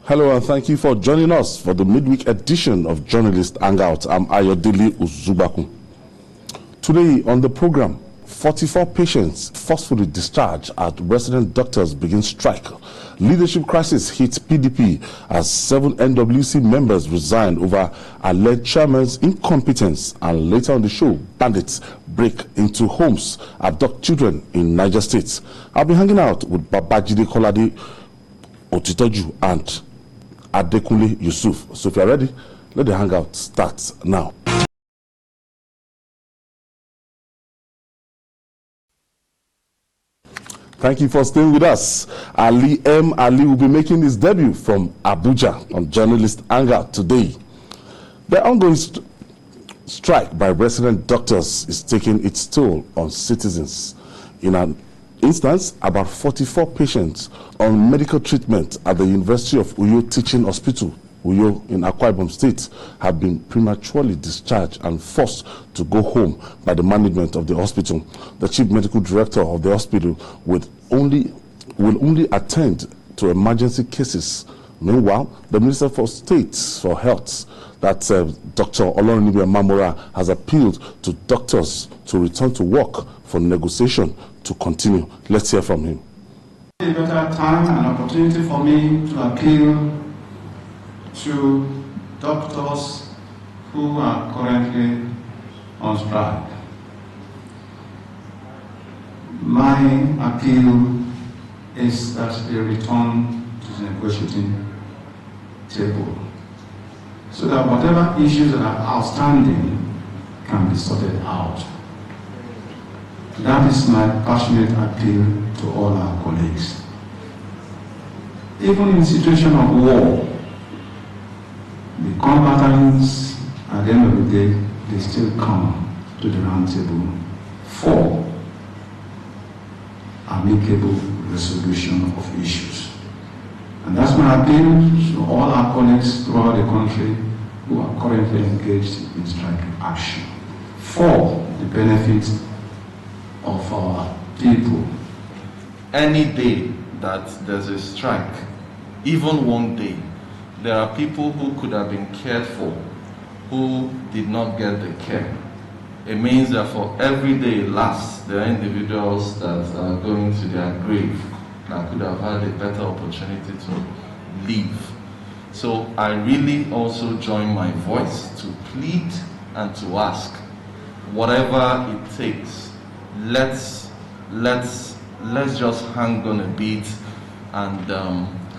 Hello and thank you for joining us for the midweek edition of Journalist Hangout. I'm Ayodele Uzubaku. Today on the program, 44 patients forcefully discharged at resident doctors begin strike. Leadership crisis hits PDP as 7 NWC members resign over alleged chairman's incompetence. And later on the show, bandits break into homes, abduct children in Niger State. I'll be hanging out with Babajide Kolade Otitoju and Adekunle Yusuf. So if you're ready, let the hangout start now. Thank you for staying with us. Ali M. Ali will be making his debut from Abuja on Journalist Hangout today. The ongoing strike by resident doctors is taking its toll on citizens. In an instance, about 44 patients on medical treatment at the University of Uyo Teaching Hospital, Uyo in Akwa Ibom State, have been prematurely discharged and forced to go home by the management of the hospital. The chief medical director of the hospital will only attend to emergency cases. Meanwhile, the Minister for State for Health, that's Dr. Olorunniyi Mamora, has appealed to doctors to return to work for negotiation to continue. Let's hear from him. A better time and opportunity for me to appeal to doctors who are currently on strike. My appeal is that they return to the negotiating table so that whatever issues that are outstanding can be sorted out. That is my passionate appeal to all our colleagues. Even in a situation of war, the combatants, at the end of the day, they still come to the round table for amicable resolution of issues. And that's my appeal to all our colleagues throughout the country who are currently engaged in strike action for the benefit of our people. Any day that there's a strike, even one day, there are people who could have been cared for who did not get the care. It means that for every day last, there are individuals that are going to their grave that could have had a better opportunity to live. So I really also join my voice to plead and to ask, whatever it takes, let's just hang on a bit and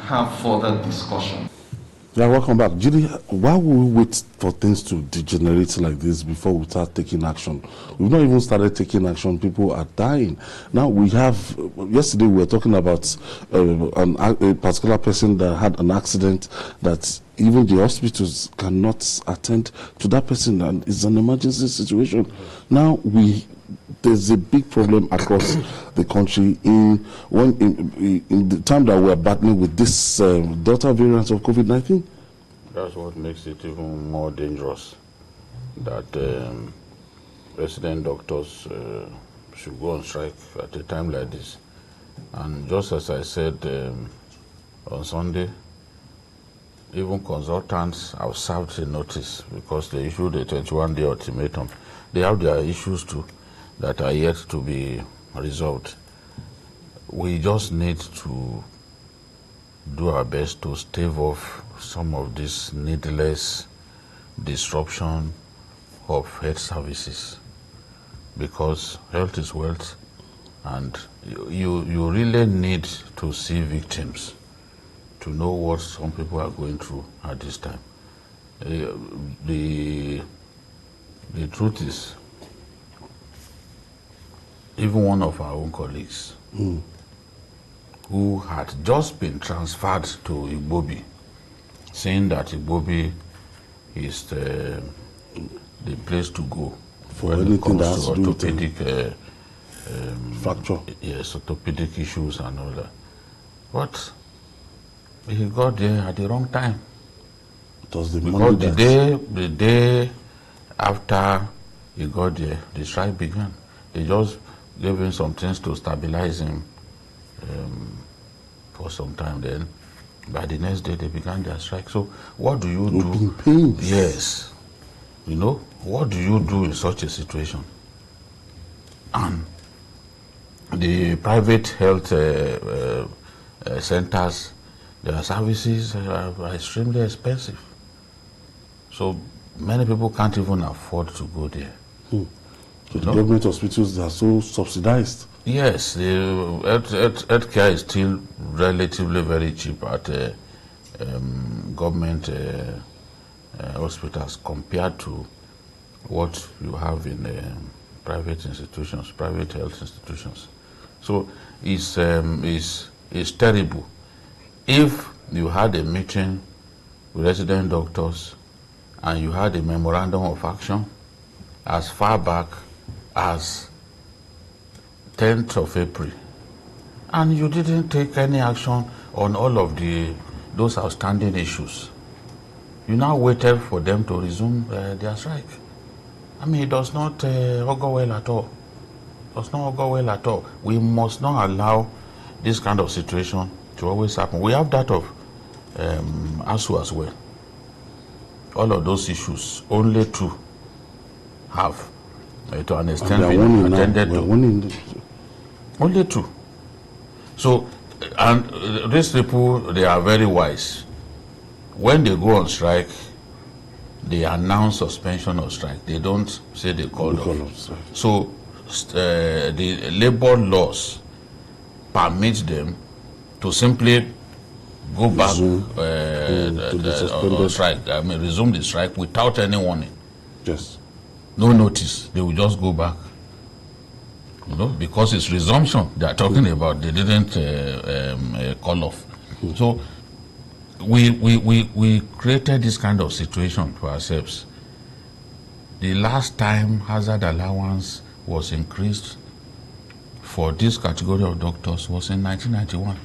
have further discussion. Yeah, welcome back. Judy, why will we wait for things to degenerate like this before we start taking action? We've not even started taking action. People are dying. Now we have, yesterday we were talking about a particular person that had an accident that even the hospitals cannot attend to that person, and it's an emergency situation. Now there's a big problem across the country in the time that we're battling with this Delta variant of COVID-19. That's what makes it even more dangerous, that resident doctors should go on strike at a time like this. And just as I said on Sunday, even consultants have served a notice because they issued a 21-day ultimatum. They have their issues too that are yet to be resolved. We just need to do our best to stave off some of this needless disruption of health services, because health is wealth, and you really need to see victims to know what some people are going through at this time. The truth is, even one of our own colleagues who had just been transferred to Igbobi, saying that Igbobi is the place to go for anything that has to do orthopedic fracture. Yes, orthopedic issues and all that. But he got there at the wrong time. It was the because the day after he got there, the strike began. They just gave him some things to stabilize him for some time. Then By the next day, they began their strike. So what do you do? Open pains. Yes. You know, what do you do in such a situation? And the private health centers, their services are extremely expensive. So many people can't even afford to go there. So the government hospitals are so subsidized. Yes, the health care is still relatively very cheap at government hospitals compared to what you have in private institutions, private health institutions. So it's terrible. If you had a meeting with resident doctors and you had a memorandum of action as far back as 10th of April, and you didn't take any action on all of those outstanding issues, you now waited for them to resume their strike. I mean, it does not augur well at all. It does not augur well at all. We must not allow this kind of situation to always happen. We have that of ASU as well. All of those issues, only two have, to an extent, been attended to. Only two. So, and these people, they are very wise. When they go on strike, they announce suspension of strike. They don't say they called off. So, the labor laws permit them to simply go back on strike. I mean, resume the strike without any warning. Yes. No notice. They will just go back. You know, because it's resumption they are talking about. They didn't call off. So we created this kind of situation for ourselves. The last time hazard allowance was increased for this category of doctors was in 1991.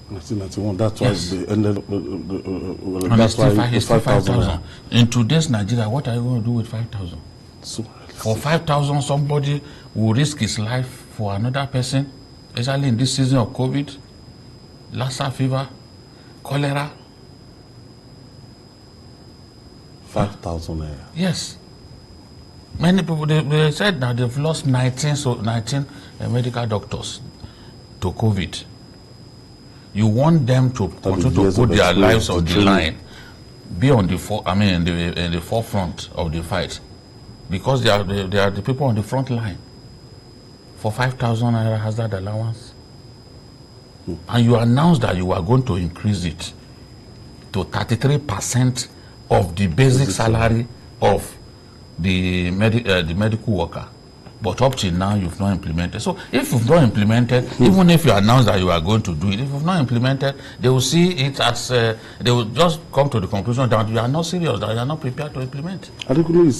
1991. That's why Yes. they ended up. And That's why it's 5,000. In today's Nigeria, what are you going to do with 5,000? So, For 5,000, somebody will risk his life for another person, especially in this season of COVID, Lassa fever, cholera. 5,000 naira. Yes. Many people, they said that they've lost 19 medical doctors to COVID. You want them to continue to put their lives on the line, be on the in the forefront of the fight, because they are the people on the front line. For 5,000 naira hazard allowance, and you announced that you are going to increase it to 33% of the basic salary of the medical worker. But up till now, you've not implemented. So if you've not implemented, even if you announce that you are going to do it, if you've not implemented, they will see it as, they will just come to the conclusion that you are not serious, that you are not prepared to implement. Adekunle,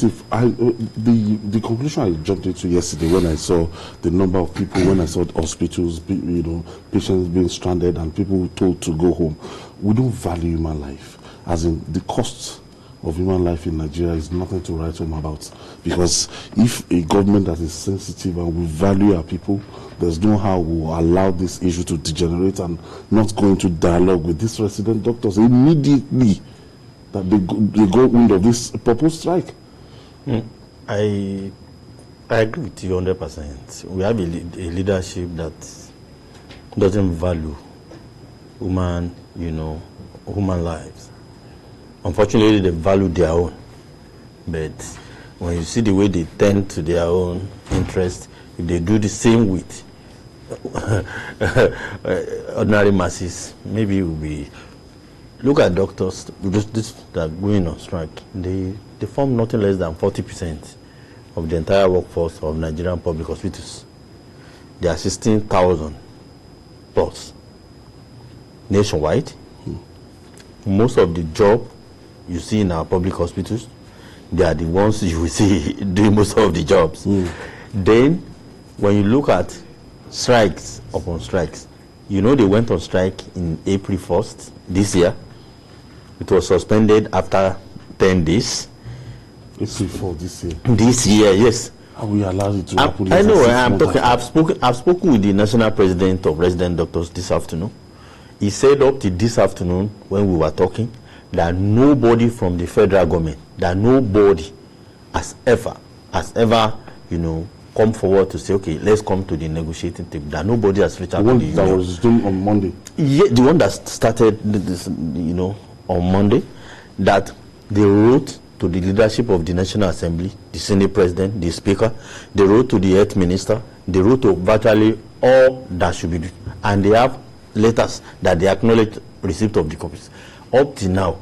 the conclusion I jumped into yesterday when I saw the number of people, when I saw hospitals, patients being stranded and people told to go home, we don't value human life. As in, the cost of human life in Nigeria is nothing to write home about, because if a government that is sensitive and will value our people, there's no how we will allow this issue to degenerate and not go into dialogue with these resident doctors immediately that they go wind of this proposed strike. I agree with you 100%. We have a leadership that doesn't value human lives. Unfortunately, they value their own. But when you see the way they tend to their own interest, if they do the same with ordinary masses, maybe it will be. Look at doctors that are going on strike. They form nothing less than 40% of the entire workforce of Nigerian public hospitals. They are 16,000 plus nationwide. Most of the job you see in our public hospitals, they are the ones you will see doing most of the jobs. Then, when you look at strikes upon strikes, they went on strike in April 1st this year. It was suspended after 10 days. April 4 this year. This year, yes. Are we allowed it to happen? I know. I've spoken with the national president of resident doctors this afternoon. He said up to this afternoon when we were talking that nobody from the federal government, that nobody has ever, come forward to say, okay, let's come to the negotiating table. That nobody has reached out to the union. That was done on Monday. Yeah, the one that started this, on Monday, that they wrote to the leadership of the National Assembly, the Senate President, the Speaker, they wrote to the Health Minister, they wrote to virtually all that should be done, and they have letters that they acknowledge receipt of the copies. Up to now,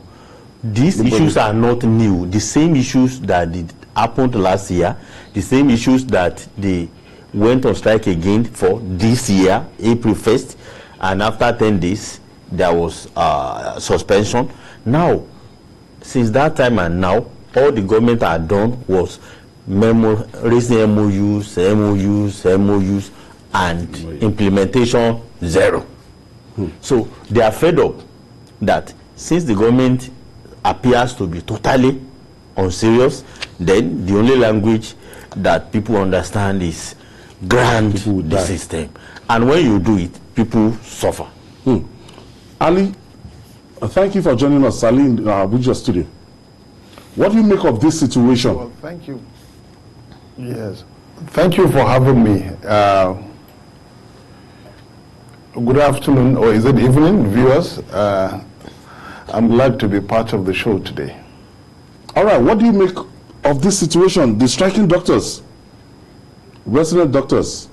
these issues are not new. The same issues that happened last year, the same issues that they went on strike again for this year, April 1st, and after 10 days, there was suspension. Now, since that time and now, all the government had done was raising MOUs, and implementation zero. So they are fed up that since the government appears to be totally unserious, then the only language that people understand is grant the system. And when you do it, people suffer. Ali, thank you for joining us, Ali, in our Abuja studio. What do you make of this situation? Well, thank you. Yes. Thank you for having me. Good afternoon, or is it evening, viewers? I'm glad to be part of the show today. All right, what do you make of this situation? The striking doctors, resident doctors.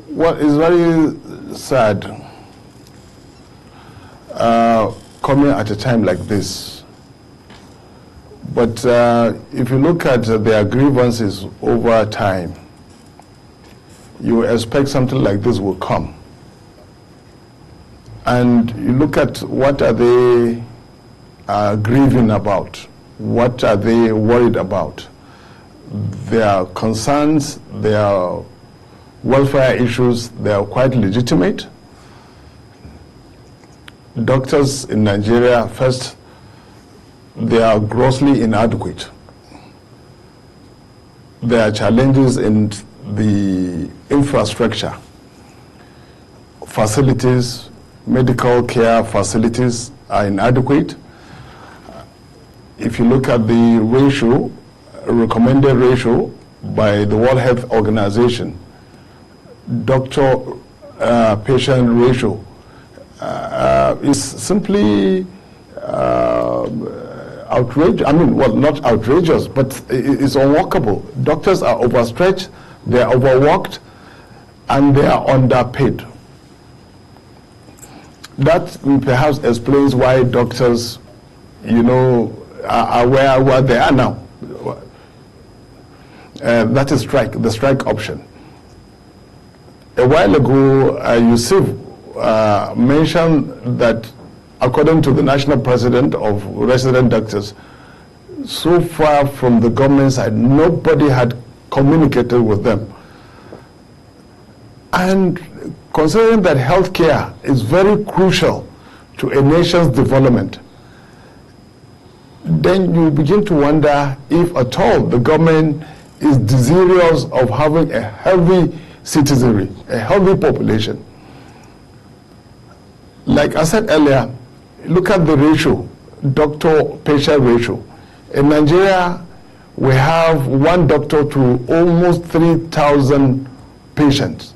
Well, it's very sad coming at a time like this. But if you look at their grievances over time, you expect something like this will come. And you look at what are they grieving about, what are they worried about. Their concerns, their welfare issues, they are quite legitimate. Doctors in Nigeria, first, they are grossly inadequate. There are challenges in the infrastructure, facilities, medical care facilities are inadequate. If you look at the ratio, recommended ratio by the World Health Organization, doctor-patient ratio is simply outrageous. I mean, well, not outrageous, but it's unworkable. Doctors are overstretched, they are overworked, and they are underpaid. That perhaps explains why doctors, are where they are now. That is the strike option. A while ago, Yusuf mentioned that according to the national president of resident doctors, so far from the government side, nobody had communicated with them. And considering that healthcare is very crucial to a nation's development, then you begin to wonder if at all the government is desirous of having a healthy citizenry, a healthy population. Like I said earlier, look at the ratio, doctor-patient ratio. In Nigeria, we have one doctor to almost 3,000 patients.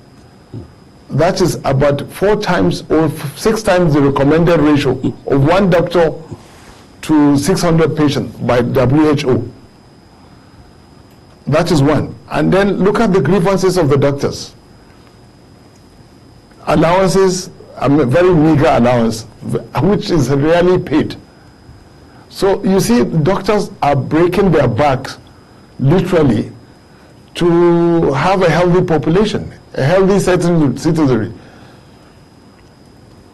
That is about 4 times or 6 times the recommended ratio of one doctor to 600 patients by WHO. That is one. And then look at the grievances of the doctors. Allowances, very meager allowance, which is rarely paid. So you see, doctors are breaking their backs, literally, to have a healthy population, a healthy citizenry.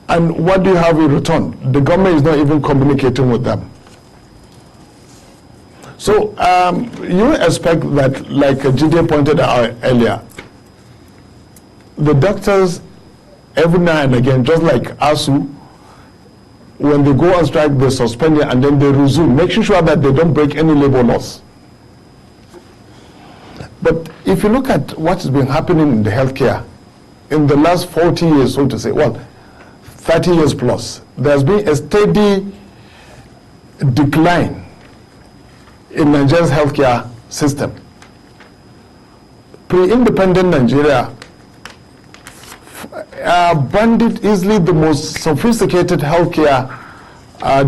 And what do you have in return? The government is not even communicating with them. So you expect that, like Jide pointed out earlier, the doctors, every now and again, just like ASU, when they go on strike, they suspend it and then they resume, making sure that they don't break any labor laws. But if you look at what has been happening in the healthcare, in the last 40 years, so to say, well, 30 years plus, there's been a steady decline in Nigeria's healthcare system. Pre-independent Nigeria banded easily the most sophisticated healthcare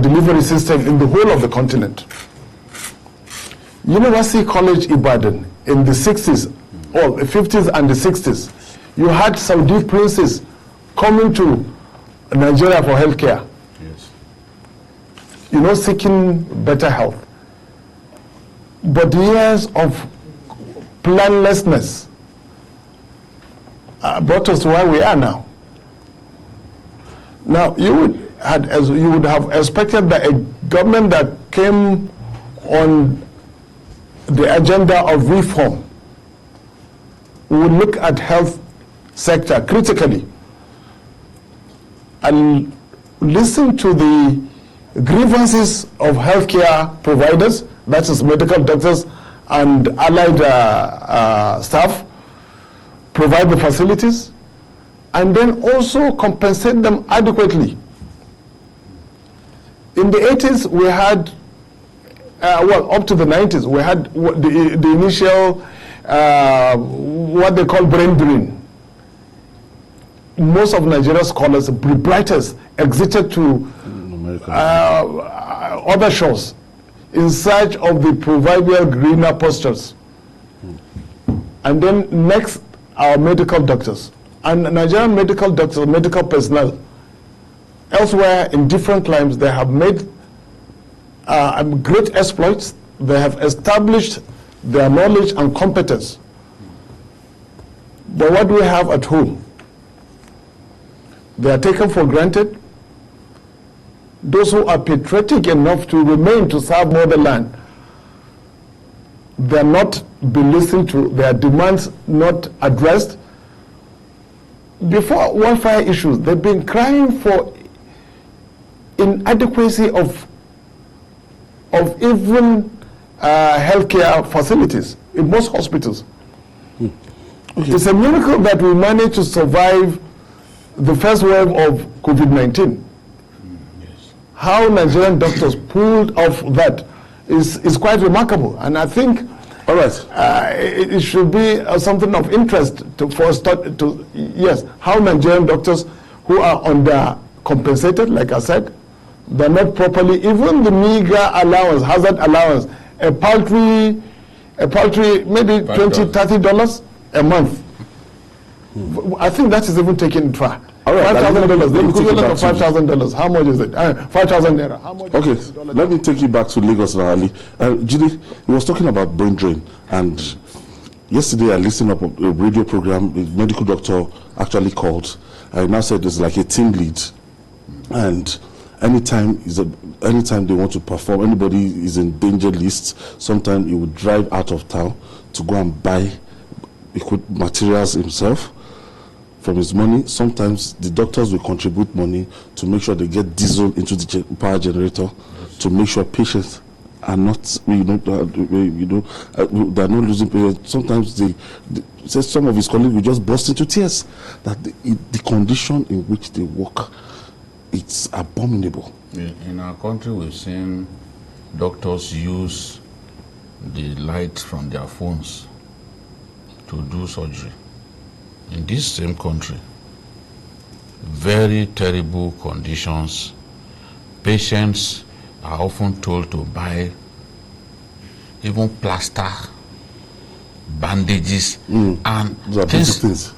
delivery system in the whole of the continent. University College Ibadan in the 60s, or the 50s and the 60s, you had Saudi princes coming to Nigeria for healthcare. Yes. Seeking better health. But years of planlessness brought us to where we are now. Now, you would have expected that a government that came on the agenda of reform would look at health sector critically and listen to the grievances of healthcare providers, that is medical doctors and allied staff, provide the facilities, and then also compensate them adequately. In the 80s, we had, up to the 90s, we had the initial, what they call brain drain. Most of Nigeria's scholars, brighters, exited to other shores in search of the proverbial greener pastures. And then next, our medical doctors. And Nigerian medical doctors, medical personnel, elsewhere in different climes, they have made great exploits. They have established their knowledge and competence. But what do we have at home? They are taken for granted. Those who are patriotic enough to remain to serve motherland, they are not being listened to, their demands not addressed. Before welfare issues, they've been crying for inadequacy of even healthcare facilities in most hospitals. Okay. It's a miracle that we managed to survive the first wave of COVID-19. Yes. How Nigerian doctors pulled off that is quite remarkable, and I think all right, it should be something of interest for us to yes, how Nigerian doctors who are undercompensated, like I said, they're not properly, even the meager allowance, hazard allowance, a paltry maybe $20, $30 a month. I think that is even taken far. All right, $5,000, the equivalent of $5,000. How much is it? 5,000 naira. How much? Okay, let me take you back to Lagos now, Ali. Jide, he was talking about brain drain, and yesterday I listened up a radio program. A medical doctor actually called. I now said there's like a team lead, and anytime they want to perform, anybody is in danger list. Sometimes he would drive out of town to go and buy materials himself from his money. Sometimes the doctors will contribute money to make sure they get diesel into the power generator, to make sure patients are not, they're not losing patients. Sometimes some of his colleagues will just burst into tears that the condition in which they work, it's abominable. In our country, we've seen doctors use the light from their phones to do surgery. In this same country, very terrible conditions. Patients are often told to buy even plaster, bandages, and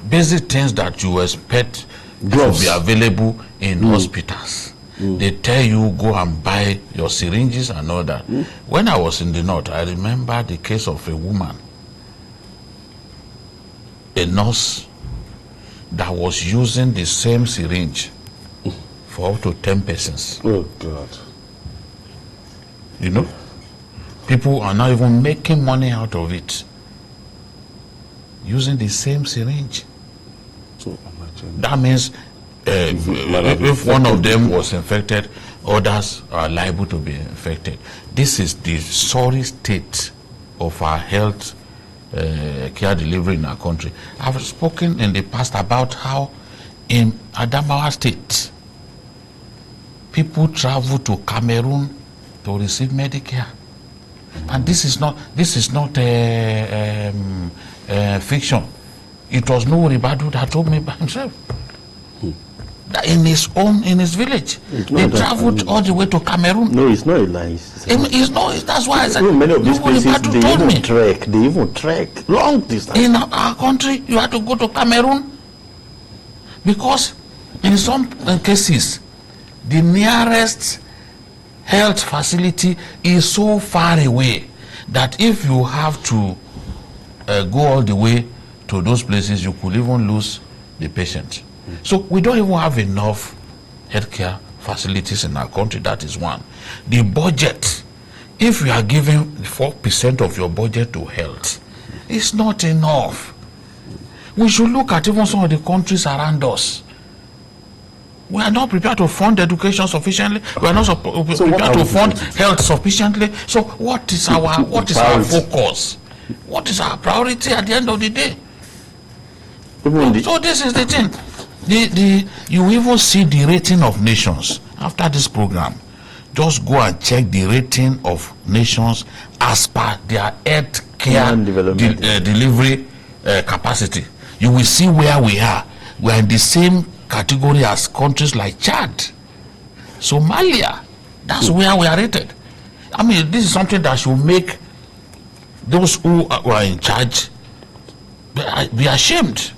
basic things that you expect to be available in hospitals. They tell you go and buy your syringes and all that. When I was in the north, I remember the case of a woman, a nurse, that was using the same syringe for up to 10 persons. Oh, God. You know, people are not even making money out of it, using the same syringe. So, that means if one of them was infected, others are liable to be infected. This is the sorry state of our health care delivery in our country. I've spoken in the past about how in Adamawa State, people travel to Cameroon to receive Medicare. And this is not fiction. It was Nuhu Ribadu that told me by himself. That in his village, they traveled all the way to Cameroon. No, it's not a lie. It's not. That's why I said. Many of these places, Ribadu told me. They even trek long distance. In our country, you have to go to Cameroon because in some cases, the nearest health facility is so far away that if you have to go all the way to those places, you could even lose the patient. So we don't even have enough healthcare facilities in our country. That is one. The budget, if you are giving 4% of your budget to health, it's not enough. We should look at even some of the countries around us. We are not prepared to fund education sufficiently. We are not prepared to fund health sufficiently. So what is our focus? What is our priority at the end of the day? So this is the thing. You even see the rating of nations after this program. Just go and check the rating of nations as per their health care delivery capacity. You will see where we are. We are in the same category as countries like Chad, Somalia. That's where we are rated. I mean, this is something that should make those who are in charge be ashamed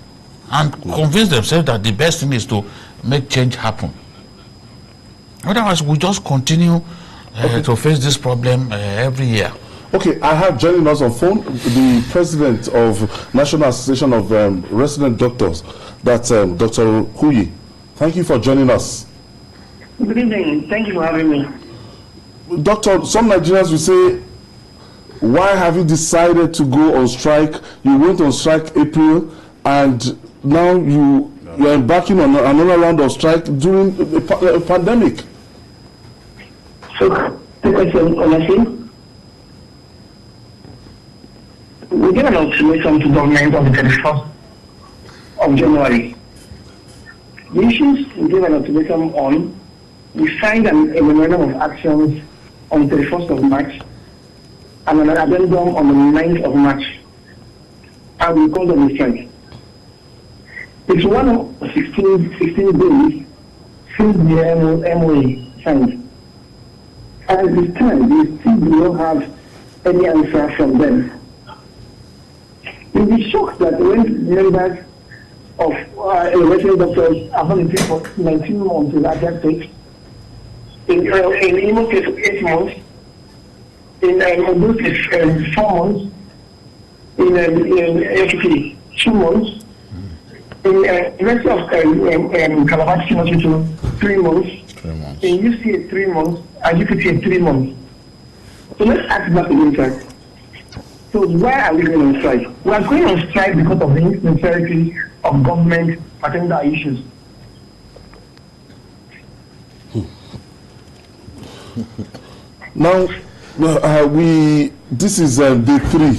and convince themselves that the best thing is to make change happen. Otherwise, we just continue to face this problem every year. Okay, I have joining us on phone the president of National Association of Resident Doctors, that's Dr. Huyi. Thank you for joining us. Good evening. Thank you for having me. Doctor, some Nigerians will say, why have you decided to go on strike? You went on strike April, and now you are embarking on another round of strike during a pandemic. So, the question, honestly, we gave an ultimatum to government on the 31st of January. The issues we gave an ultimatum on, we signed a memorandum of actions on the 31st of March and an addendum on the 9th of March. And we called on the strike. It's one of 16 days since the MOA signed. And at this time, we still do not have any answer from them. You'll be shocked that when members of resident doctors have been paid for 19 months in Abia State, in Imo case 8 months, in Ondo case 4 months, in FP 2 months, in the rest of Calabar Hospital 3 months, in UCA 3 months, and UPT 3 months. So let's ask back again, sir. So why are we going on strike? We are going on strike because of the insincerity of government attending our issues. Now, this is day 3.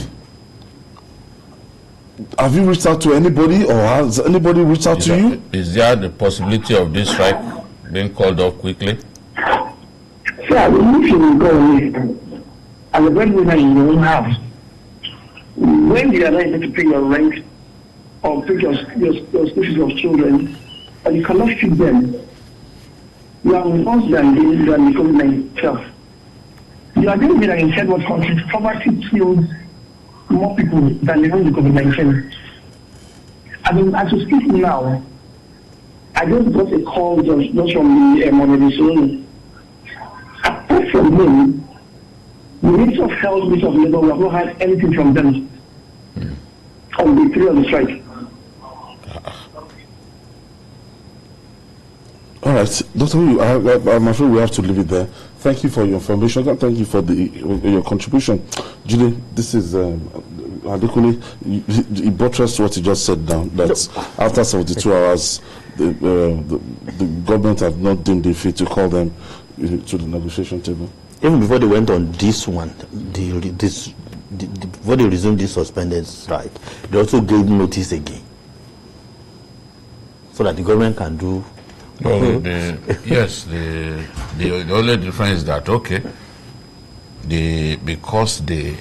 Have you reached out to anybody, or has anybody reached out to you? Is there the possibility of this strike being called off quickly? Sir, if you go away as a breadwinner in your own house, when you are not able to pay your rent or pay your school fees of children, and you cannot feed them, you are worse than the COVID-19 itself. You are going to be in third world countries. Poverty kills more people than even the COVID-19. As we speak now, I just got a call just from the Monolith. Apart from them, the Ministry of Health, Ministry of Labour, we have not had anything from them on the 3 of the strike. All right, Dr. Wu, I'm afraid we have to leave it there. Thank you for your information, and thank you for your contribution. Julie, this is Adekule. He buttressed what he just said down, that after 72 hours, the government have not deemed it fit to call them to the negotiation table. Even before they went on this one, this before they resumed this suspended strike, they also gave notice again, so that the government can do. No, yes, the only difference is that because they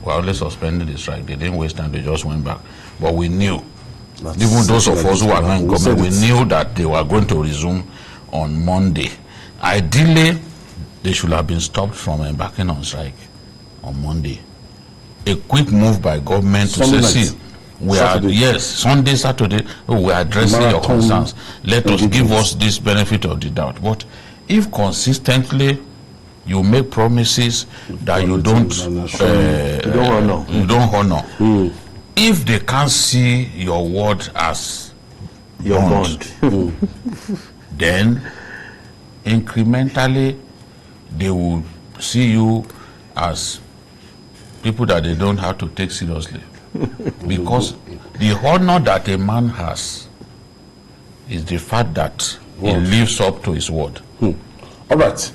were only suspending the strike, they didn't waste time, they just went back. But we knew, even those of us who are not in government, we knew that they were going to resume on Monday. Ideally, they should have been stopped from embarking on strike on Monday. A quick move by government to say, see, we are, yes, Sunday, Saturday, we are addressing your concerns. Let us give us this benefit of the doubt. But if consistently you make promises that you don't honor, if they can't see your word as your bond, then incrementally they will see you as people that they don't have to take seriously. Because the honor that a man has is the fact that he lives up to his word. All right.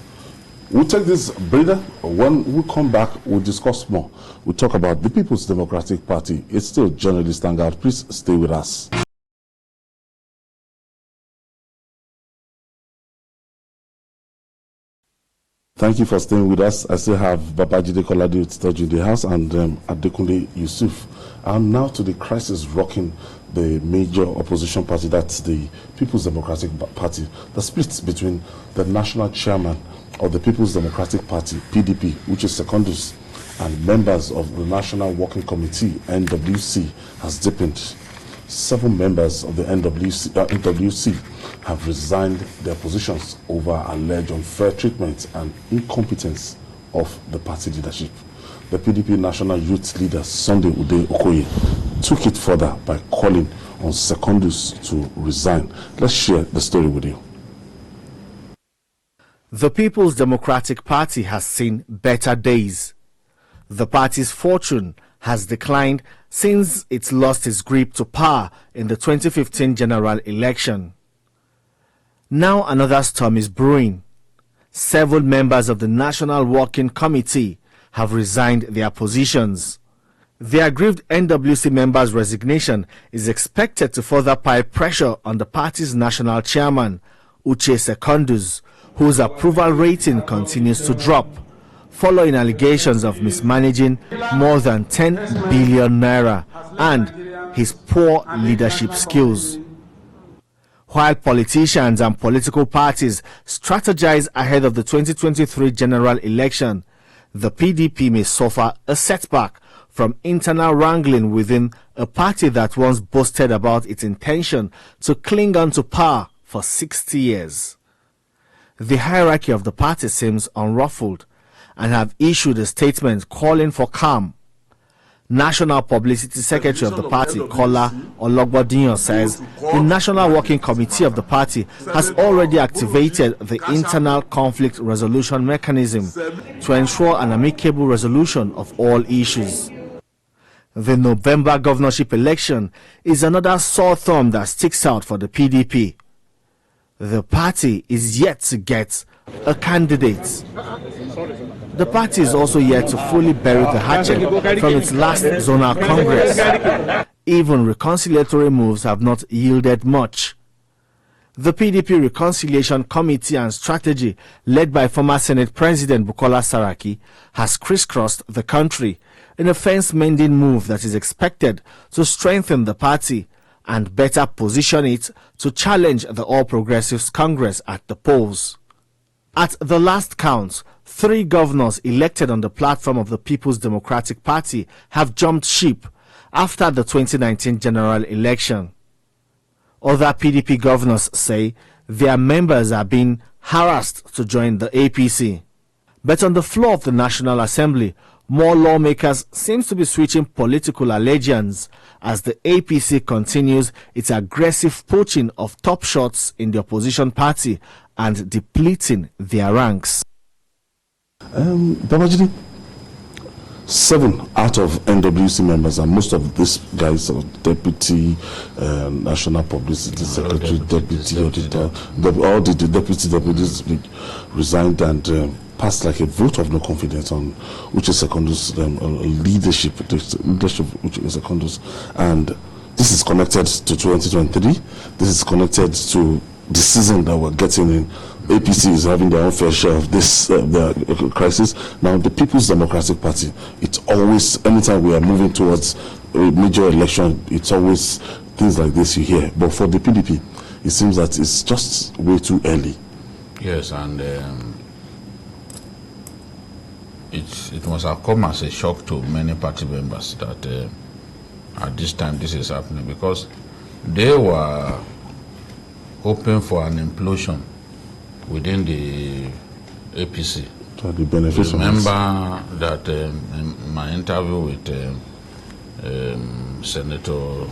We'll take this breather. When we come back, we'll discuss more. We'll talk about the People's Democratic Party. It's still Journalist Hangout. Please stay with us. Thank you for staying with us. I still have Babajide Kolade Utitoju in the house and Adekunle Yusuf. And now to the crisis rocking the major opposition party, that's the People's Democratic Party. The split between the national chairman of the People's Democratic Party, PDP, which is Secondus, and members of the National Working Committee, NWC, has deepened. 7 members of the NWC have resigned their positions over alleged unfair treatment and incompetence of the party leadership. The PDP National Youth Leader, Sunday Ude Okoye, took it further by calling on Secondus to resign. Let's share the story with you. The People's Democratic Party has seen better days. The party's fortune has declined since it lost its grip to power in the 2015 general election. Now another storm is brewing. Several members of the National Working Committee have resigned their positions. The aggrieved NWC members' resignation is expected to further pile pressure on the party's national chairman, Uche Secondus, whose approval rating continues to drop, following allegations of mismanaging more than 10 billion naira and his poor leadership skills. While politicians and political parties strategize ahead of the 2023 general election, the PDP may suffer a setback from internal wrangling within a party that once boasted about its intention to cling on to power for 60 years. The hierarchy of the party seems unruffled and have issued a statement calling for calm. National Publicity Secretary of the party, Kola Ologbodinyo, says the National Working Committee of the party has already activated the internal conflict resolution mechanism to ensure an amicable resolution of all issues. The November governorship election is another sore thumb that sticks out for the PDP. The party is yet to get a candidate. The party is also yet to fully bury the hatchet from its last zonal congress. Even reconciliatory moves have not yielded much. The PDP Reconciliation Committee and Strategy, led by former Senate President Bukola Saraki, has crisscrossed the country in a fence-mending move that is expected to strengthen the party and better position it to challenge the All Progressives Congress at the polls. At the last count, 3 governors elected on the platform of the People's Democratic Party have jumped ship after the 2019 general election. Other PDP governors say their members are being harassed to join the APC. But on the floor of the National Assembly, more lawmakers seem to be switching political allegiance as the APC continues its aggressive poaching of top shots in the opposition party and depleting their ranks. Babajide, 7 out of NWC members, and most of these guys are deputy national publicity secretary, deputy auditor, all the deputy deputies resigned, and passed like a vote of no confidence on Uche Secondo's leadership Uche Secondo's, and this is connected to 2023. This is connected to the season that we're getting in. APC is having their own fair share of this crisis. Now, the People's Democratic Party, it's always, anytime we are moving towards a major election, it's always things like this you hear. But for the PDP, it seems that it's just way too early. Yes, and it must have come as a shock to many party members that at this time this is happening, because they were hoping for an implosion within the APC. So the benefits. Remember that in my interview with Senator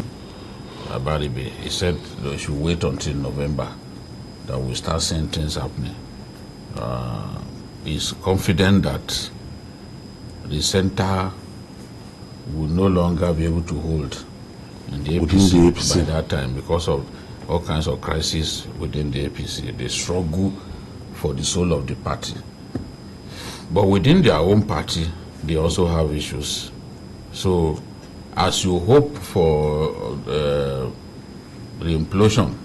Abaribe, he said they should wait until November that we start seeing things happening. He's confident that the center will no longer be able to hold in the APC by that time because of all kinds of crises within the APC. They struggle for the soul of the party. But within their own party, they also have issues. So as you hope for the implosion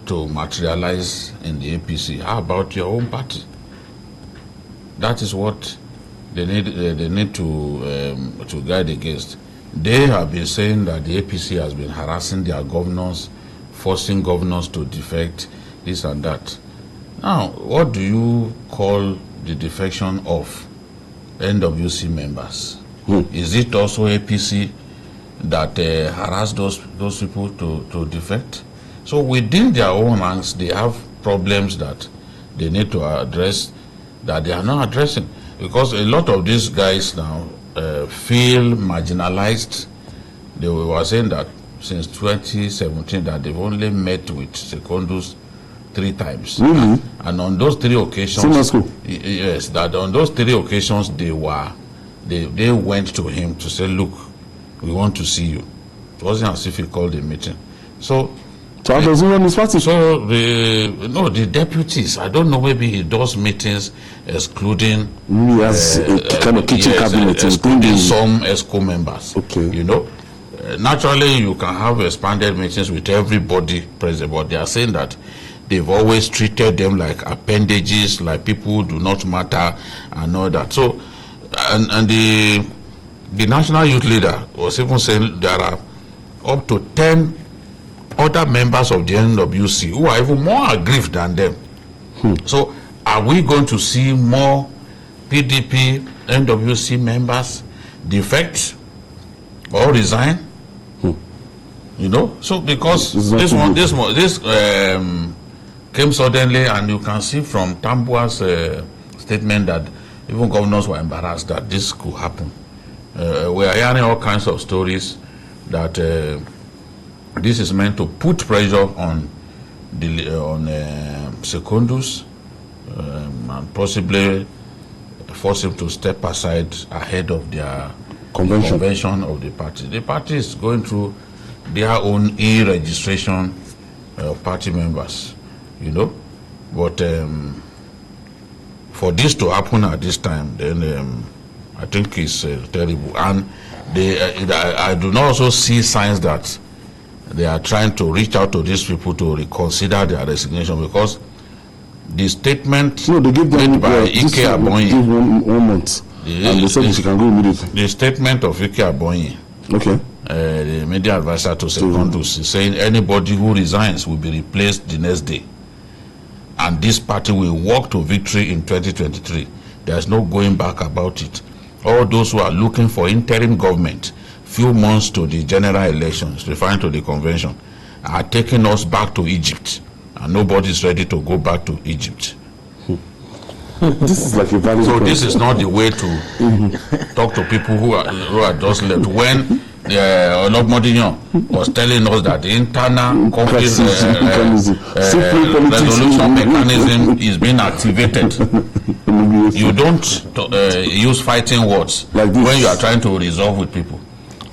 to materialize in the APC, how about your own party? That is what they need to guide against. They have been saying that the APC has been harassing their governors, forcing governors to defect, this and that. Now, what do you call the defection of NWC members? Is it also APC that harassed those people to defect? So within their own ranks, they have problems that they need to address that they are not addressing. Because a lot of these guys now feel marginalized. They were saying that since 2017 that they've only met with Secondus 3 times. Really? And on those 3 occasions, yes, that on those 3 occasions they went to him to say, look, we want to see you. It wasn't as if he called a meeting. So how does he run his party? So the deputies, I don't know, maybe he does meetings excluding he has a kind of kitchen cabinet, excluding some ESCO members. Okay. You know, naturally you can have expanded meetings with everybody present, but they are saying that they've always treated them like appendages, like people who do not matter and all that. So, and the national youth leader was even saying there are up to 10 other members of the NWC who are even more aggrieved than them. So are we going to see more PDP NWC members defect or resign? You know, so because this came suddenly, and you can see from Tambua's statement that even governors were embarrassed that this could happen. We are hearing all kinds of stories that this is meant to put pressure on Secondus and possibly force him to step aside ahead of their convention of the party. The party is going through their own e-registration of party members, you know. But for this to happen at this time, then I think it's terrible. And I do not also see signs that they are trying to reach out to these people to reconsider their resignation, because the statement made by Ike Abonyi, one month, and they said she can go immediately. The statement of Ike Abonyi, the media advisor to Secondus, is saying anybody who resigns will be replaced the next day, and this party will walk to victory in 2023. There's no going back about it. All those who are looking for interim government few months to the general elections, referring to the convention, are taking us back to Egypt, and nobody is ready to go back to Egypt. This is like a valid So this is not the way to talk to people who are just left. When Ologmodinho was telling us that the internal conflict resolution mechanism is being activated, you don't use fighting words like when you are trying to resolve with people.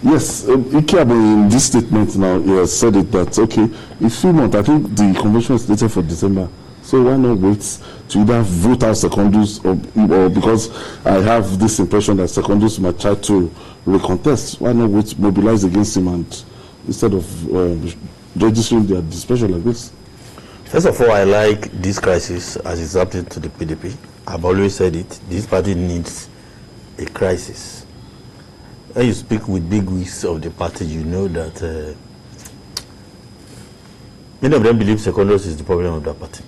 Yes, Ike in this statement now, he has said it that, okay, in 3 months, I think the convention is slated for December So why not wait to either vote out Secondus or because I have this impression that Secondus might try to recontest, why not wait, mobilize against him and instead of registering their displeasure like this? First of all, I like this crisis as it's happening to the PDP. I've always said it. This party needs a crisis. When you speak with big wigs of the party, you know that many of them believe Secondus is the problem of the party.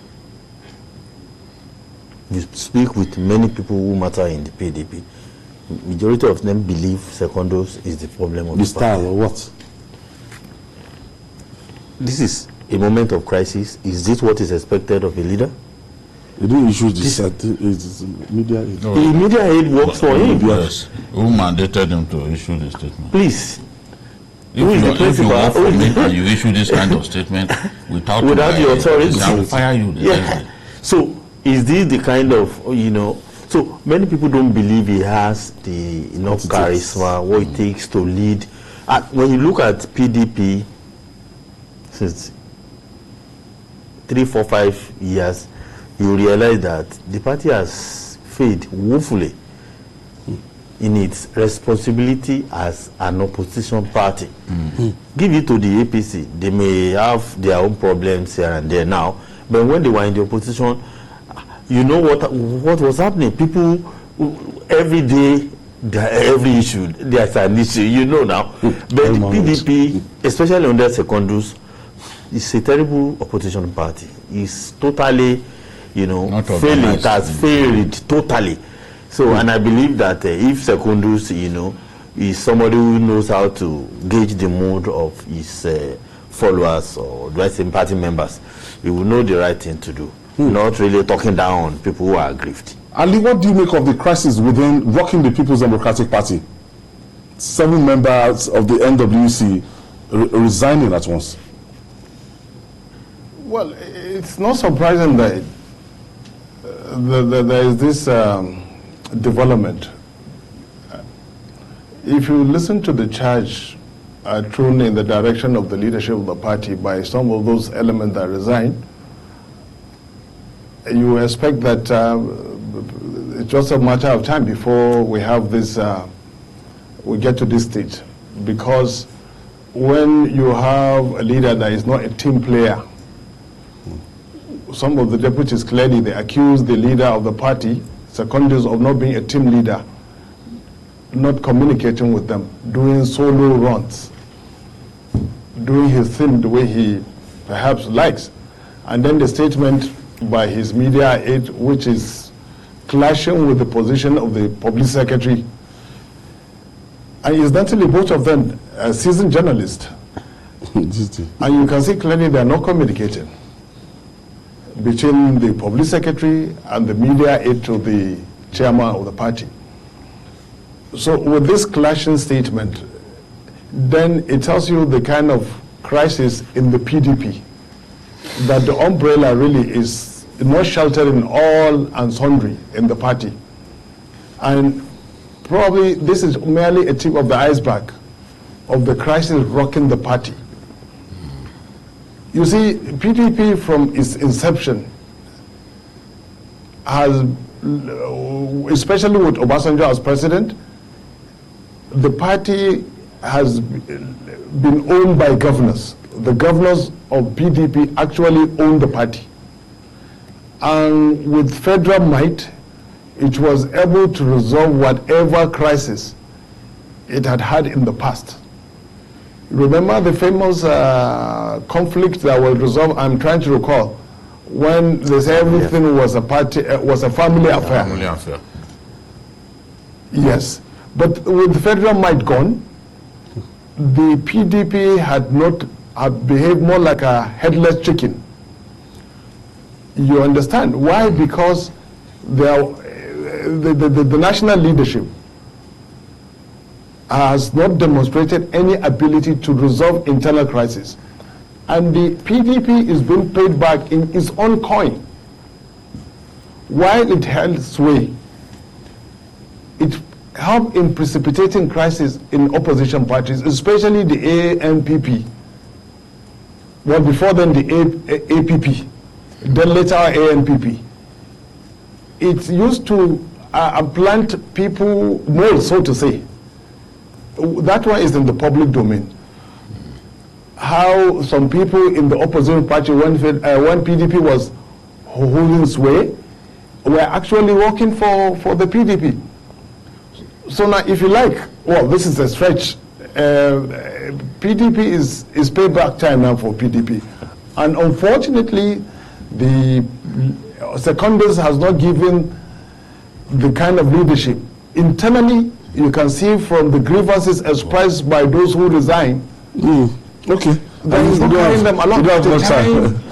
You speak with many people who matter in the PDP, majority of them believe Secondus is the problem of the party. Style or what? This is a moment of crisis. Is this what is expected of a leader? He didn't issue this. Media aid. No, the media aid works for him. Yes. Who mandated him to issue the statement? Please. If you work for me and you issue this kind of statement without the authority, I will fire you. So is this the kind of, so many people don't believe he has the enough charisma, what it takes to lead. When you look at PDP since 3, 4, 5 years, you realize that the party has failed woefully in its responsibility as an opposition party. Give it to the APC. They may have their own problems here and there now, but when they were in the opposition, you know what was happening. People, every day, every issue, there's an issue, now. But the PDP, especially under Secondus, is a terrible opposition party. It's totally, failing. It has failed totally. So, and I believe that if Secondus, is somebody who knows how to gauge the mood of his followers or party members, he will know the right thing to do. Not really talking down on people who are aggrieved. Ali, what do you make of the crisis within rocking the People's Democratic Party? 7 members of the NWC resigning at once. Well, it's not surprising that there is this development. If you listen to the charge thrown in the direction of the leadership of the party by some of those elements that resigned, you expect that it's just a matter of time before we have this, we get to this stage. Because when you have a leader that is not a team player, some of the deputies clearly, they accuse the leader of the party, Secondus, of not being a team leader, not communicating with them, doing solo runs, doing his thing the way he perhaps likes. And then the statement by his media aide, which is clashing with the position of the public secretary. And incidentally, both of them are seasoned journalists. And you can see clearly they are not communicating between the public secretary and the media aide to the chairman of the party. So with this clashing statement, then it tells you the kind of crisis in the PDP, that the umbrella really is not sheltered in all and sundry in the party. And probably this is merely a tip of the iceberg of the crisis rocking the party. You see, PDP from its inception has, especially with Obasanjo as president, the party has been owned by governors. The governors of PDP actually own the party. And with federal might, it was able to resolve whatever crisis it had had in the past. Remember the famous conflict that was resolved, I'm trying to recall, when they said everything was a party, was a family affair. Family affair. Yes. But with federal might gone, the PDP had behaved more like a headless chicken. You understand? Why? Because the national leadership has not demonstrated any ability to resolve internal crisis. And the PDP is being paid back in its own coin. While it held sway, it helped in precipitating crisis in opposition parties, especially the ANPP. Well, before then, the APP. then later ANPP. It used to plant people more, so to say. That one is in the public domain. How some people in the opposition party, when PDP was holding sway, were actually working for the PDP. So now, if you like, well, this is a stretch. PDP is payback time now for PDP. And unfortunately, the Secondus has not given the kind of leadership. Internally, you can see from the grievances expressed by those who resign. Okay. Then you carrying them along. We don't have time.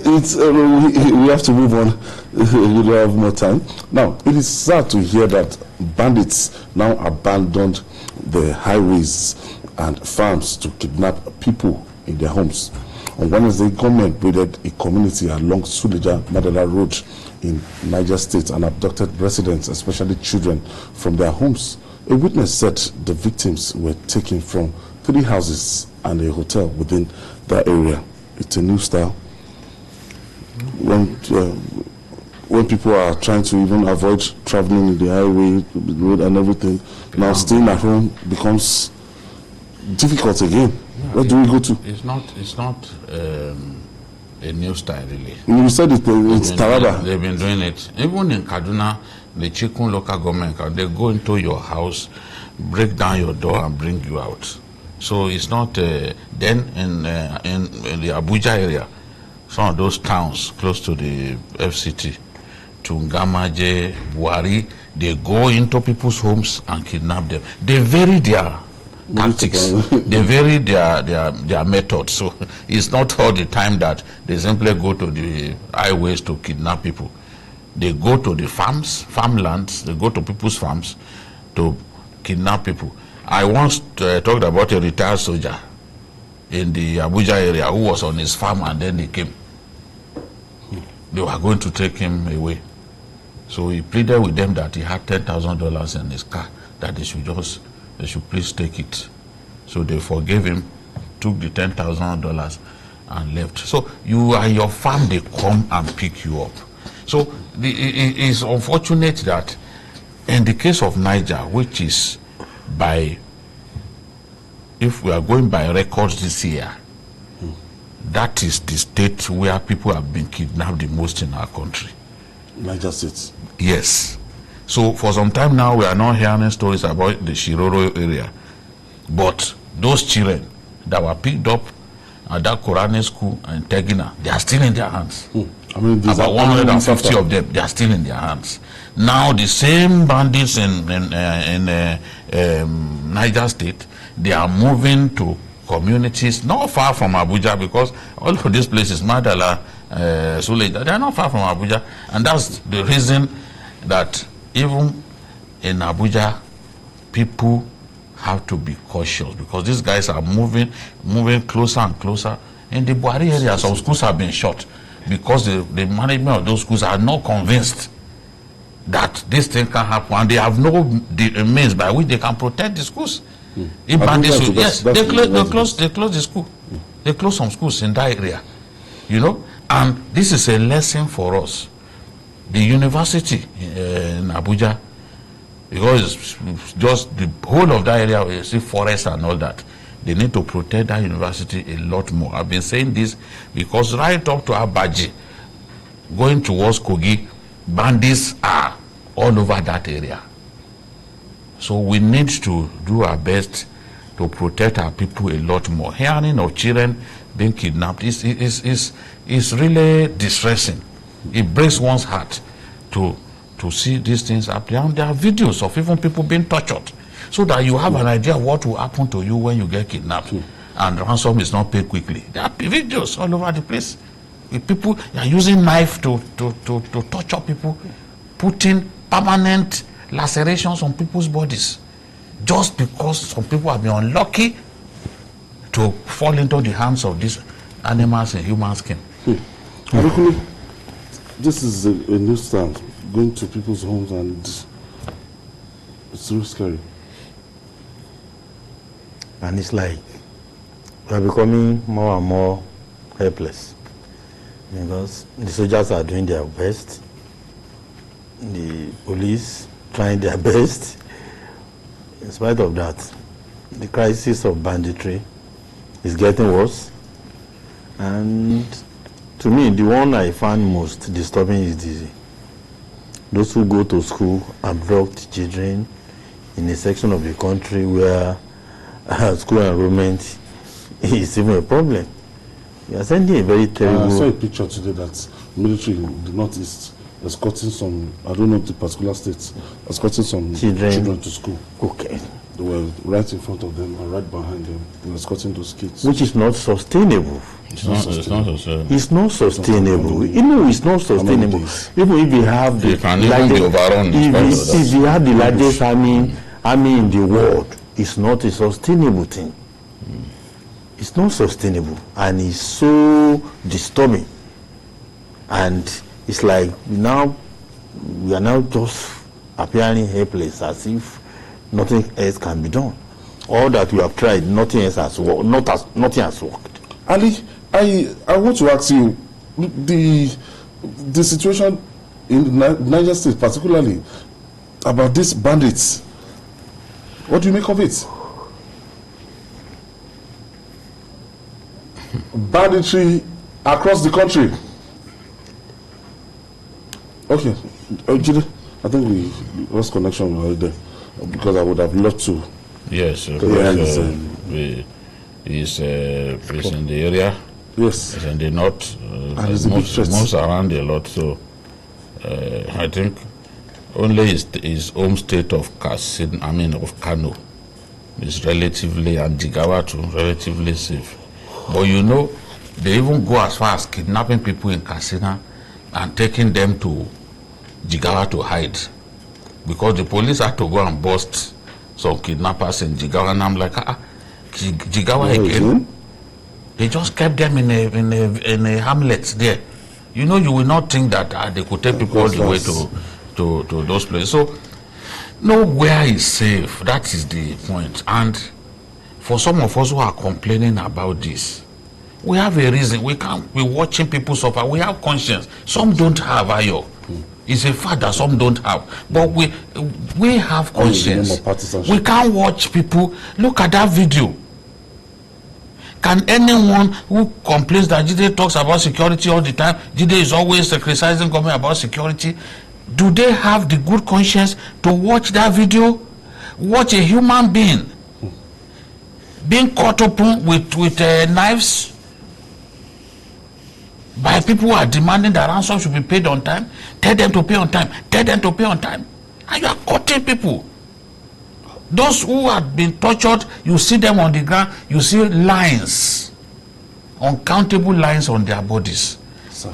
We have to move on. We don't have more time. Now, it is sad to hear that bandits now abandoned the highways and farms to kidnap people in their homes. On Wednesday, government raided a community along Suleja Madala Road in Niger State and abducted residents, especially children, from their homes. A witness said the victims were taken from 3 houses and a hotel within that area. It's a new style. When people are trying to even avoid traveling in the highway, the road and everything, now staying at home becomes difficult again. Where do we go to? It's not a new style, really. You said it's Taraba. They've been doing it. Even in Kaduna, the Chikun local government, they go into your house, break down your door and bring you out. So it's not, then in the Abuja area, some of those towns close to the FCT, Tungamaje, Buhari, they go into people's homes and kidnap them. They vary their tactics, they vary their methods. So it's not all the time that they simply go to the highways to kidnap people. They go to the farmlands, they go to people's farms to kidnap people. I once talked about a retired soldier in the Abuja area who was on his farm and then they came. They were going to take him away. So he pleaded with them that he had $10,000 in his car, that they should please take it. So they forgave him, took the $10,000 and left. So you are your farm, they come and pick you up. So it is unfortunate that in the case of Niger, which is if we are going by records this year, that is the state where people have been kidnapped the most in our country. Niger State. Yes. So for some time now, we are not hearing stories about the Shiroro area. But those children that were picked up at that Korane school in Tegina, they are still in their hands. I mean, about 150 of them, they are still in their hands. Now the same bandits in Niger State, they are moving to communities not far from Abuja, because all of these places, Madala, Suleja, they are not far from Abuja. And that's the reason that even in Abuja, people have to be cautious, because these guys are moving closer and closer. In the Buhari area, some schools have been shut because the management of those schools are not convinced that this thing can happen, and they have no means by which they can protect the schools. If bandits, yes, they close the school. They close some schools in that area, and this is a lesson for us. The university in Abuja, because it's just the whole of that area, you see forests and all that, they need to protect that university a lot more. I've been saying this because right up to Abaji, going towards Kogi, bandits are all over that area. So we need to do our best to protect our people a lot more. Hearing of children being kidnapped is really distressing. It breaks one's heart to see these things happening. And there are videos of even people being tortured, so that you have an idea of what will happen to you when you get kidnapped and ransom is not paid quickly. There are videos all over the place. People are using knife to torture people, putting permanent lacerations on people's bodies, just because some people have been unlucky to fall into the hands of these animals in human skin. This is a new style, going to people's homes, and it's really scary. And it's like we are becoming more and more helpless. because the soldiers are doing their best, the police trying their best. In spite of that, the crisis of banditry is getting worse. And to me, the one I find most disturbing is those who go to school abduct children in a section of the country where school enrollment is even a problem. We are sending a very terrible... I saw a picture today that military in the northeast escorting some, I don't know the particular states, escorting some children to school. Okay. They were right in front of them and right behind them. They were escorting those kids. Which is not sustainable. It's not sustainable. It's not sustainable. Even it's not sustainable. Even if you have the largest, if you have the largest army in the world, it's not a sustainable thing. It's not sustainable, and it's so disturbing. And it's like we are now just appearing helpless, as if nothing else can be done. All that we have tried, nothing else has worked. Nothing has worked. Ali, I want to ask you, the situation in Niger State, particularly about these bandits. What do you make of it? Banditry across the country. Okay, Jide, I think we lost connection right there because I would have loved to. Yes, he's in the area. Yes, he's in the north. Moves around a lot, so I think only his home state of Kano is relatively, and Jigawa too, relatively safe. But you know, they even go as far as kidnapping people in Katsina and taking them to Jigawa to hide, because the police had to go and bust some kidnappers in Jigawa, and I'm like, Jigawa again? They just kept them in a hamlet there. You know, you will not think that they could take people all the way to those places. So nowhere is safe. That is the point. And for some of us who are complaining about this, we have a reason. We can't be watching people suffer. We have conscience. Some don't have, Ayo. It's a fact that some don't have. But we have conscience. We can't watch people. Look at that video. Can anyone who complains that Jide talks about security all the time, Jide is always criticizing government about security, do they have the good conscience to watch that video? Watch a human being being cut open with knives by people who are demanding that ransom should be paid on time. Tell them to pay on time. Tell them to pay on time. And you are cutting people. Those who have been tortured, you see them on the ground, you see lines, uncountable lines on their bodies.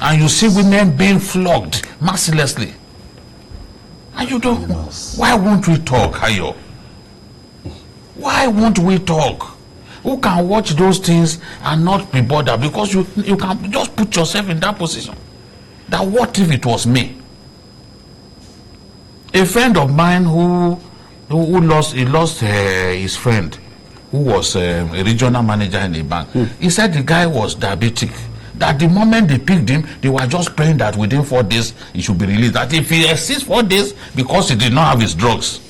And you see women being flogged mercilessly. And you don't, why won't we talk, Ayo? Why won't we talk? Who can watch those things and not be bothered? Because you can just put yourself in that position. That what if it was me? A friend of mine who lost his friend, who was a regional manager in a bank. He said the guy was diabetic. That the moment they picked him, they were just praying that within 4 days he should be released. That if he exists 4 days, because he did not have his drugs,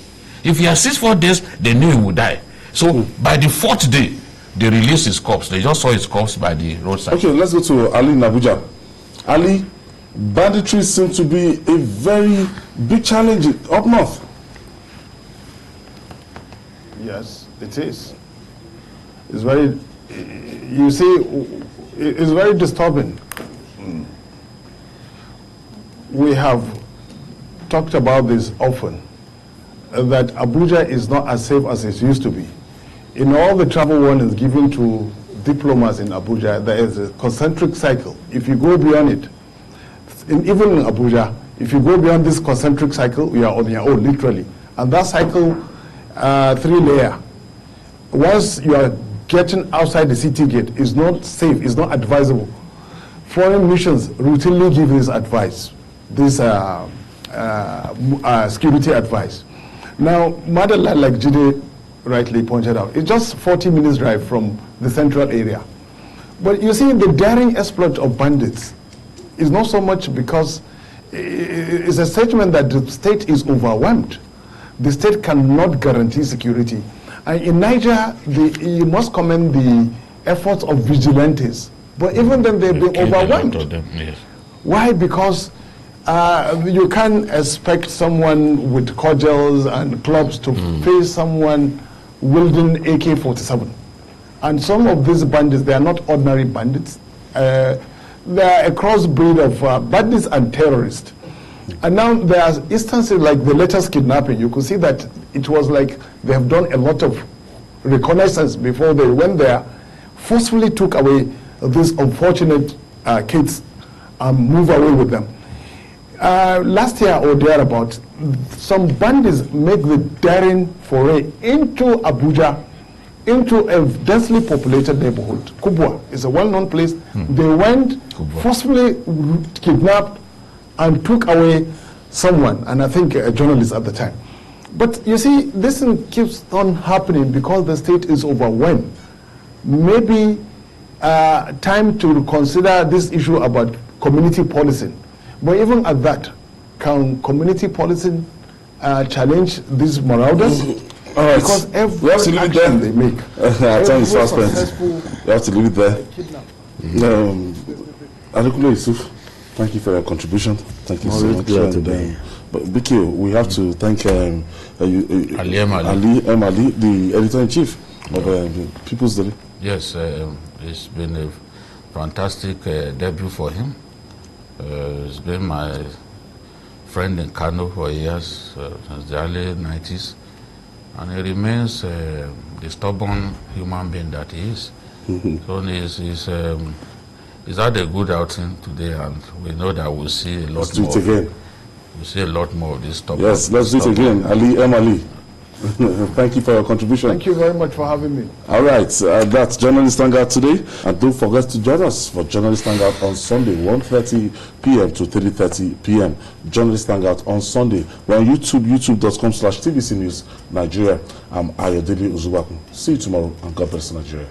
if he exists 4 days, they knew he would die. So by the 4th day, they released his corpse. They just saw his corpse by the roadside. Okay, let's go to Ali in Abuja. Ali, banditry seems to be a very big challenge up north. Yes, it is. It's very, you see, it's very disturbing. We have talked about this often, that Abuja is not as safe as it used to be. In all the travel warnings given to diplomats in Abuja, there is a concentric cycle. If you go beyond it, even in Abuja, if you go beyond this concentric cycle, you are on your own, literally. And that cycle, 3-layer. Once you are getting outside the city gate, is not safe, is not advisable. Foreign missions routinely give this advice, this security advice. Now, Madala, like Jide rightly pointed out, it's just 40 minutes drive from the central area. But you see, the daring exploit of bandits is not so much because it's a statement that the state is overwhelmed. The state cannot guarantee security. In Niger, you must commend the efforts of vigilantes. But even then, they've been overwhelmed. Yes. Why? Because you can't expect someone with cudgels and clubs to face someone wielding AK-47. And some of these bandits, they are not ordinary bandits. They are a crossbreed of bandits and terrorists. And now there are instances like the latest kidnapping. You could see that it was like they have done a lot of reconnaissance before they went there, forcefully took away these unfortunate kids and move away with them. Last year or thereabout, some bandits make the daring foray into Abuja, into a densely populated neighborhood. Kubwa is a well-known place. They went, forcefully kidnapped, and took away someone, and I think a journalist at the time. But you see, this thing keeps on happening because the state is overwhelmed. Maybe time to consider this issue about community policing. But even at that, can community policing challenge these marauders? All right. Because every action they make, our time is fast spent. You have to leave it there. Adekunle Yusuf, thank you for your contribution. Thank you so much. But Biki, we have to thank Ali M. Ali, the editor-in-chief of the People's Daily. Yes, it's been a fantastic debut for him. He's been my friend in Kano for years, since the early 90s. And he remains the stubborn human being that he is. So he's had a good outing today, and we know that we'll see a lot more. Let's do it again. We'll see a lot more of this stubborn. Yes, let's do it again. Ali M. Ali. Thank you for your contribution. Thank you very much for having me. All right, that's Journalist Hangout today. And don't forget to join us for Journalist Hangout on Sunday, 1:30 p.m. to 3:30 p.m. Journalist Hangout on Sunday. We're on YouTube, youtube.com/TVC News Nigeria. I'm Ayodele Uzubaku. See you tomorrow, and God bless Nigeria.